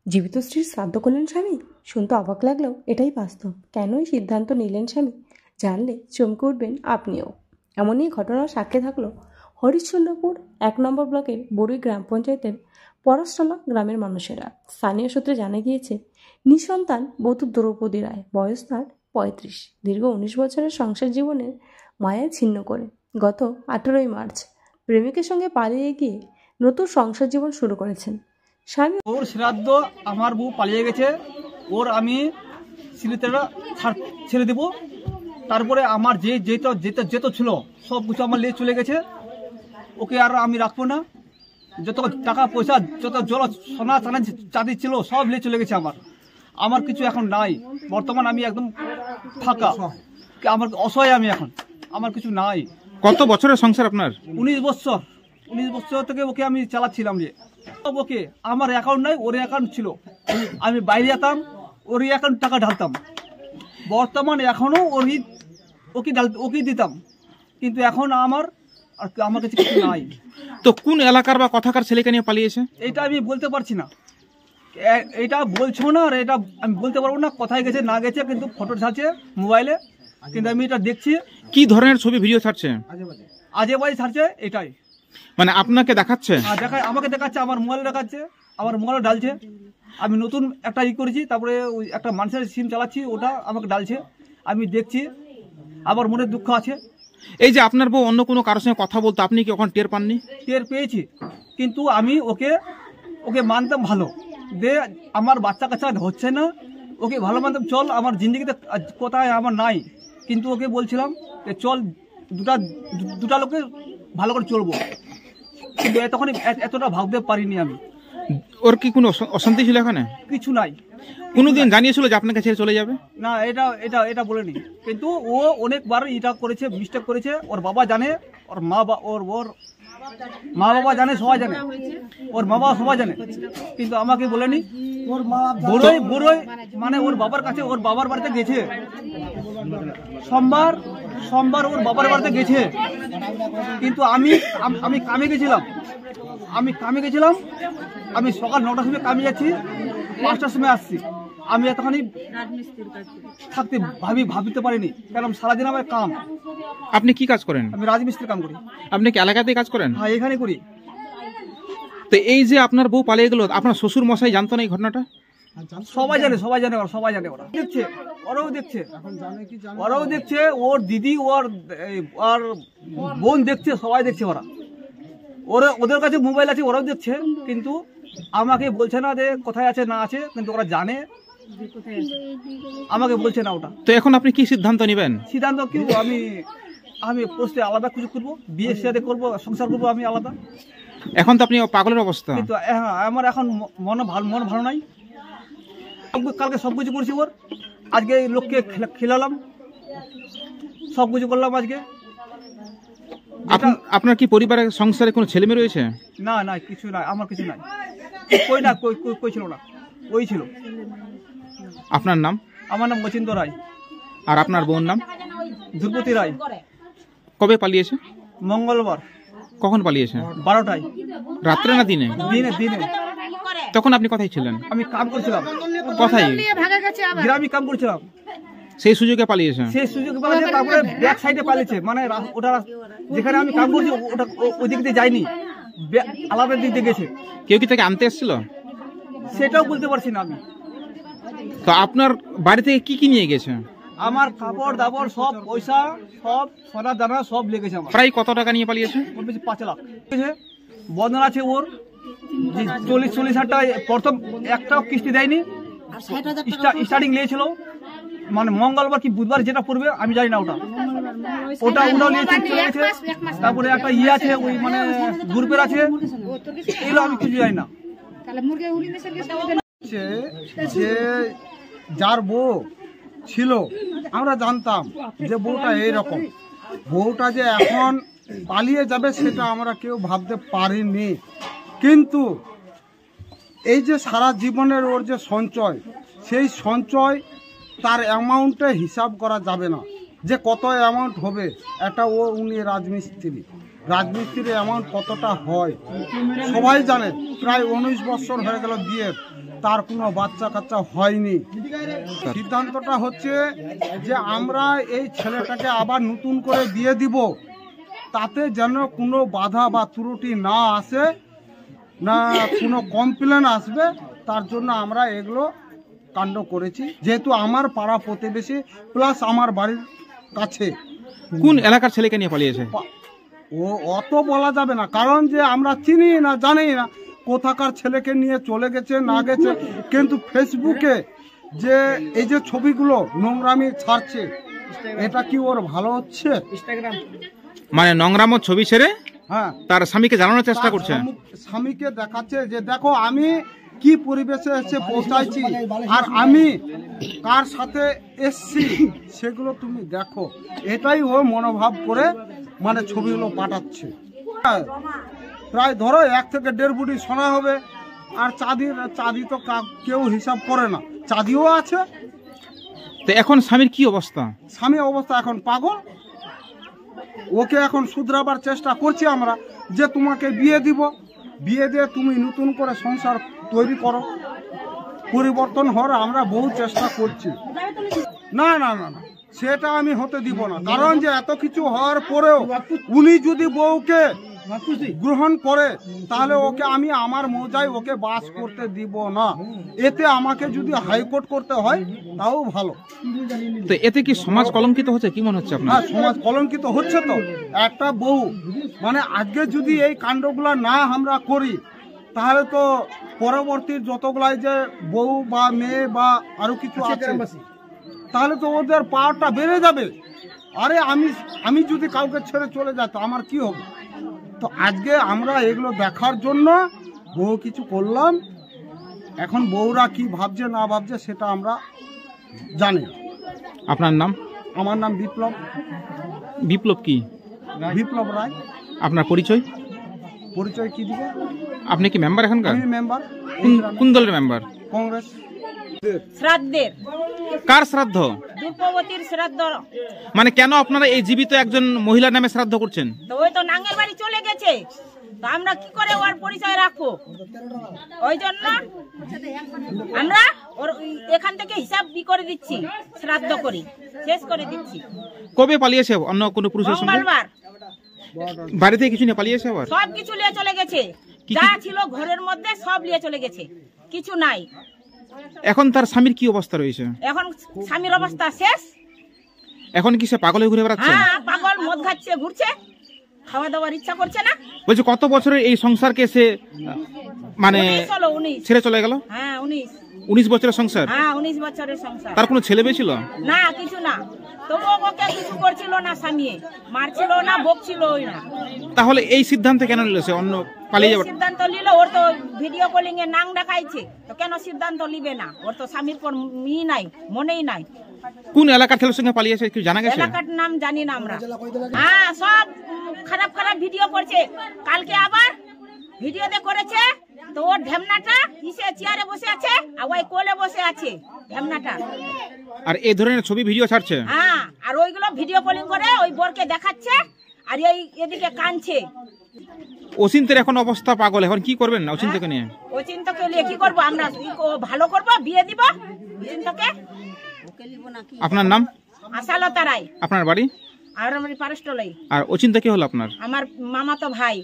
জীবিত স্ত্রীর শ্রাদ্ধ করলেন স্বামী। শুনতে অবাক লাগলেও এটাই বাস্তব। কেন এই সিদ্ধান্ত নিলেন স্বামী, জানলে চমকে উঠবেন আপনিও। এমনই ঘটনার সাক্ষী থাকলো হরিশ্চন্দ্রপুর ১ নম্বর ব্লকের বড়ুই গ্রাম পঞ্চায়েতের পরশতলা গ্রামের মানুষেরা। স্থানীয় সূত্রে জানা গিয়েছে, নিঃসন্তান বধূ দ্রৌপদী রায়, বয়স তার ৩৫, দীর্ঘ ১৯ বছরের সংসার জীবনের মায়ায় ছিন্ন করে গত ১৮ই মার্চ প্রেমিকের সঙ্গে পালিয়ে গিয়ে নতুন সংসার জীবন শুরু করেছেন। স্বামী ওর শ্রাদ্ধ আমার বউ পালিয়ে গেছে, ওর আমি সিলিতেরা ছেড়ে দেবো। তারপরে আমার যেত ছিল সব কিছু আমার নিয়ে চলে গেছে। ওকে আর আমি রাখবো না। যত টাকা পয়সা, যত জল সোনা চাঁদি ছিল সব নিয়ে চলে গেছে। আমার কিছু এখন নাই। বর্তমান আমি একদম ফাঁকা, আমার অসহায় আমি এখন, আমার কিছু নাই। কত বছরের সংসার আপনার? 19 বছর। 19 বছর থেকে ওকে আমি চালাচ্ছিলাম। যে ওকে আমার অ্যাকাউন্ট নাই, ওর অ্যাকাউন্ট ছিল। আমি বাইরে যেতাম, ওর অ্যাকাউন্ট টাকা ঢালতাম। বর্তমান এখনো ওকে দিতাম, কিন্তু এখন আমার কাছে কিছু নাই। তো কোন এলাকার বা কথাকার ছেলেকে নিয়ে পালিয়েছে? এটা আমি বলতে পারছি না। এটা বলছো না, আর এটা আমি বলতে পারবো না কোথায় গেছে না গেছে, কিন্তু ফটো ছাড়ছে মোবাইলে, কিন্তু আমি এটা দেখছি। কি ধরনের ছবি ভিডিও ছাড়ছে? আজে বাজে ছাড়ছে, এটাই। মানে আপনাকে দেখাচ্ছে? আমাকে দেখাচ্ছে, আমার মোবাইলে দেখাচ্ছে, আমার মোবাইলে ডালছে। আমি নতুন একটা করেছি, তারপরে ওই একটা মানুষের সিম চালাচ্ছি, ওটা আমাকে ডালছে, আমি দেখছি। আবার মনে দুঃখ আছে। এই যে আপনার বউ অন্য কোনো কারোর সঙ্গে কথা বলতো, আপনি কি ওখানে টের পাননি? টের পেয়েছি, কিন্তু আমি ওকে মানতাম ভালো। আমার বাচ্চা কাচ্চা হচ্ছে না, ওকে ভালো মানতাম। চল, আমার জিন্দগিতে কোথায় আমার নাই, কিন্তু ওকে বলছিলাম যে চল দুটা লোকে ভালো করে চলবো, কিন্তু তখন এতটা ভাবতে পারিনি আমি। ওর কি কোনো অশান্তি ছিল এখানে? কিছু নাই। কোনোদিন জানিয়েছিল যে আপনাকে ছেড়ে চলে যাবে? না, এটা বলেনি, কিন্তু ও অনেকবার এটা করেছে, মিস্টেক করেছে। ওর বাবা জানে, ওর মা বাবা জানে, সবাই জানে, ওর মা বাবা সবাই জানে, কিন্তু আমাকে বলেনি। বড়ই মানে ওর বাবার কাছে, ওর বাবার বাড়িতে গেছে সোমবার ওর বাবার বাড়িতে গেছে, কিন্তু আমি কামে গেছিলাম। আমি সকাল 9টার সময় কামে যাচ্ছি, 5টার সময় আসছি। আমি এতখানি থাকতে ভাবিতে পারিনি, কারণ সারাদিন আমার কাম। আপনি কি কাজ করেন? আমি রাজমিস্ত্রির কাম করি। আপনি কি এলাকাতেই কাজ করেন? হ্যাঁ, এখানে করি। তো এই যে আপনার বউ পালিয়ে গেল, আপনার শ্বশুর মশাই জানতো না এই ঘটনাটা? সবাই জানে, ওরা দেখছে, ওরাও দেখছে, ওর দিদি, ওর বোন দেখছে, সবাই দেখছে। ওদের কাছে মোবাইল আছে, ওরাও দেখছে, কিন্তু আমাকে বলছে না যে কোথায় আছে না আছে, কিন্তু ওরা জানে, আমাকে বলছে না ওটা। তো এখন আপনি কি সিদ্ধান্ত নেবেন? সিদ্ধান্ত কি, আমি পোস্টে আলাদা কিছু করবো, বিয়ে সাথে করবো, সংসার করবো আমি আলাদা। এখন তো আপনি পাগলের অবস্থা। কিন্তু হ্যাঁ, আমার এখন মন ভালো নাই। কালকে সবকিছু করছি, ওর আজকে লোককে খেলালাম, সবকিছু করলাম আজকে। আপনার কি পরিবারের সংসারে কোনো ছেলে মেয়ে রয়েছে? না, কিছু নাই, আমার কিছু নাই। কই ছিল না, ওই ছিল। আপনার নাম? আমার নাম মচিন্দ্র রায়। আর আপনার বোন নাম? দ্রৌপদী রায়। কবে পালিয়েছে? মঙ্গলবার। কখন পালিয়েছে? 12টায়। রাত্রে না দিনে? দিনে। তখন আপনি কোথায় ছিলেন? আমি কাম করছিলাম। কোথায়? গ্রামে কাম করছিলাম। সেই সুযোগে পালিয়েছে? তারপরে ব্যাক সাইডে পালিয়েছে, মানে ওটা যেখানে আমি কাম করছি ওটা ওই দিক দিয়ে যায়নি, আলাদা দিক দিয়ে গেছে। কেউ কি তাকে আনতে এসেছিল? সেটাও বলতে পারছি না আমি। তো আপনার বাড়ি থেকে কি নিয়ে গেছে? আমার কাপড় দাপড় সব, পয়সা সব, সোনা দানা সব লেগেছে আমার। প্রায় কত টাকা নিয়ে পালিয়েছে? 5 লাখ। বন্ধন আছে ওর 40,000 টাকা। প্রথম একটাও কিস্তি দেয়নি, স্টার্টিং নিয়েছিল, মানে মঙ্গলবার কি বুধবার যেটা পড়বে আমি জানি না, ওটা নিয়েছে, চলে গেছে। তারপরে একটা আছে, ওই মানে গ্রুপের আছে, এগুলো আমি কিছু জানি না। যে যার বউ ছিল আমরা জানতাম যে বউটা এইরকম, বউটা যে এখন পালিয়ে যাবে সেটা আমরা কেউ ভাবতে পারিনি। কিন্তু এই যে সারা জীবনের ওর যে সঞ্চয়, সেই সঞ্চয় তার অ্যামাউন্টে হিসাব করা যাবে না যে কত অ্যামাউন্ট হবে। উনি রাজমিস্ত্রির অ্যামাউন্ট কতটা হয় সবাই জানে। প্রায় 19 বছর হয়ে গেল বিয়ের, তার কোনো বাচ্চা কাচ্চা হয়নি। সিদ্ধান্তটা হচ্ছে যে আমরা এই ছেলেটাকে আবার নতুন করে দিয়ে দিব, তাতে যেন কোনো বাধা বা ত্রুটি না আসে, না কোনো কমপ্লেন আসবে, তার জন্য আমরা এগুলো কাণ্ড করেছি। যেহেতু আমার পাড়া প্রতিবেশী প্লাস আমার বাড়ির কাছে। কোন এলাকার ছেলেকে নিয়ে পালিয়েছে? ও অত বলা যাবে না, কারণ যে আমরা চিনি না, জানি না কোথাকার ছেলেকে নিয়ে চলে গেছে না গেছে। কিন্তু ফেসবুকে যে এই যে ছবিগুলো নোংরামি ছাড়ছে, এটা কি ওর ভালো হচ্ছে? মানে নোংরামো ছবি ছেড়ে হ্যাঁ, তার স্বামীকে জানানোর চেষ্টা করছে। স্বামীকে দেখাচ্ছে যে দেখো আমি কি পরিবেশে এসে পৌঁছাইছি, আর আমি কার সাথে এসছি সেগুলো তুমি দেখো। এটাই ও মনোভাব করে মানে ছবিগুলো পাঠাচ্ছে। প্রায় ধরো 1 থেকে 1.5 বুটি সোনা হবে। আর চাঁদি তো কেউ হিসাব করে না, চাঁদিও আছে। তো এখন স্বামীর কি অবস্থা? স্বামীর অবস্থা এখন পাগল। ওকে এখন শুধরাবার চেষ্টা করছি আমরা, যে তোমাকে বিয়ে দিব, বিয়ে দিয়ে তুমি নতুন করে সংসার তৈরি করো, পরিবর্তন হওয়ার আমরা বহু চেষ্টা করছি। না না না না, সেটা আমি হতে দিব না। কারণ যে এত কিছু হওয়ার পরেও উনি যদি বউকে গ্রহণ করে, তাহলে ওকে আমি আমার মৌজায় ওকে বাস করতে দিব না। এতে আমাকে যদি হাইকোর্ট করতে হয় তাও ভালো। তো এতে কি সমাজ কলঙ্কিত হচ্ছে, কি মনে হচ্ছে আপনার? হ্যাঁ, সমাজ কলঙ্কিত হচ্ছে। তো একটা বউ মানে আজকে যদি এই কাণ্ডগুলা না আমরা করি, তাহলে তো পরবর্তী যতগুলাই যে বউ বা মেয়ে বা আরো কিছু আছে, তাহলে তো ওদের পাওয়ারটা বেড়ে যাবে। আরে আমি যদি কাউকে ছেড়ে চলে যাই তো আমার কি হবে? তো আজকে আমরা এগুলো দেখার জন্য বহু কিছু করলাম। এখন বউরা কি ভাবছে না ভাবছে সেটা আমরা জানি। আপনার নাম? আমার নাম বিপ্লব। বিপ্লব কি? বিপ্লব রায়। আপনার পরিচয়? পরিচয় কি দিব? আপনি কি মেম্বার এখনকার? আমি মেম্বার। কোন দলের মেম্বার? কংগ্রেস। শ্রাদ্ধের। কার শ্রাদ্ধ? দুর্গবতীর শ্রাদ্ধ। মানে কেন আপনারা এই জীবিত একজন মহিলার নামে শ্রাদ্ধ করছেন? তো ওই তো নাঙ্গের বাড়ি চলে গেছে, তো আমরা কি করে ওর পরিচয় রাখবো? ওই জন্য আমরা ওর এখান থেকে হিসাব করে দিচ্ছি, শ্রাদ্ধ করি শেষ করে দিচ্ছি। কবে পালিয়েছে অন্য কোনো পুরুষের সঙ্গে? মঙ্গলবার। বাড়িতে কিছু নিয়ে পালিয়েছে আবার? সব কিছু নিয়ে চলে গেছে, যা ছিল ঘরের মধ্যে সব নিয়ে চলে গেছে, কিছু নাই। এখন তার স্বামীর কি অবস্থা রয়েছে? এখন স্বামীর অবস্থা শেষ। এখন কি সে পাগল হয়ে ঘুরে বেড়াচ্ছে? হ্যাঁ, পাগল, মদ খাচ্ছে, ঘুরছে, খাওয়া দাওয়ার ইচ্ছা করছে না। বলছে কত বছরের এই সংসারকে সে মানে 19 ছেড়ে চলে গেল? হ্যাঁ 19 বছরের সংসার। হ্যাঁ 19 বছরের সংসার। তার কোনো ছেলে মেয়ে ছিল না? কিছু না। তবুও ওকে কিছু করছিল না, স্বামী মারছিল না, বকছিল না। তাহলে এই সিদ্ধান্ত কেন নিল সে অন্য পালিয়ে যাবে? সিদ্ধান্ত নিল, ওর তো ভিডিও কলিং এ নাং দেখাইছে, তো কেন সিদ্ধান্ত নিবে না? ওর তো স্বামীর পর নাই, মনেই নাই। কোন এলাকার ছেলের সঙ্গে পালিয়েছে কি জানা গেছে? এলাকার নাম জানি না আমরা। হ্যাঁ, সব খারাপ খারাপ ভিডিও করছে। কালকে আবার ভিডিওতে করেছে, তো ওর ঢেমনাটা ইসে চেয়ারে বসে আছে আর ওই কোলে বসে আছে ঢেমনাটা। আর এই ধরনের ছবি ভিডিও ছাড়ছে? হ্যাঁ, আর ওইগুলো ভিডিও কলিং করে ওই বরকে দেখাচ্ছে, আর এই এদিকে কানছে। অচিন্তের এখন অবস্থা পাগল, এখন কি করবেন অচিন্তকে নিয়ে? অচিন্তকে নিয়ে কি করবো আমরা? ভালো করবো, বিয়ে দিব অচিন্তকে। আপনার নাম? আশালতা রায়। আপনার বাড়ি? আর আমার পারস্টলাই। আর অচিন্তা কি হলো আপনার? আমার মামাতো ভাই।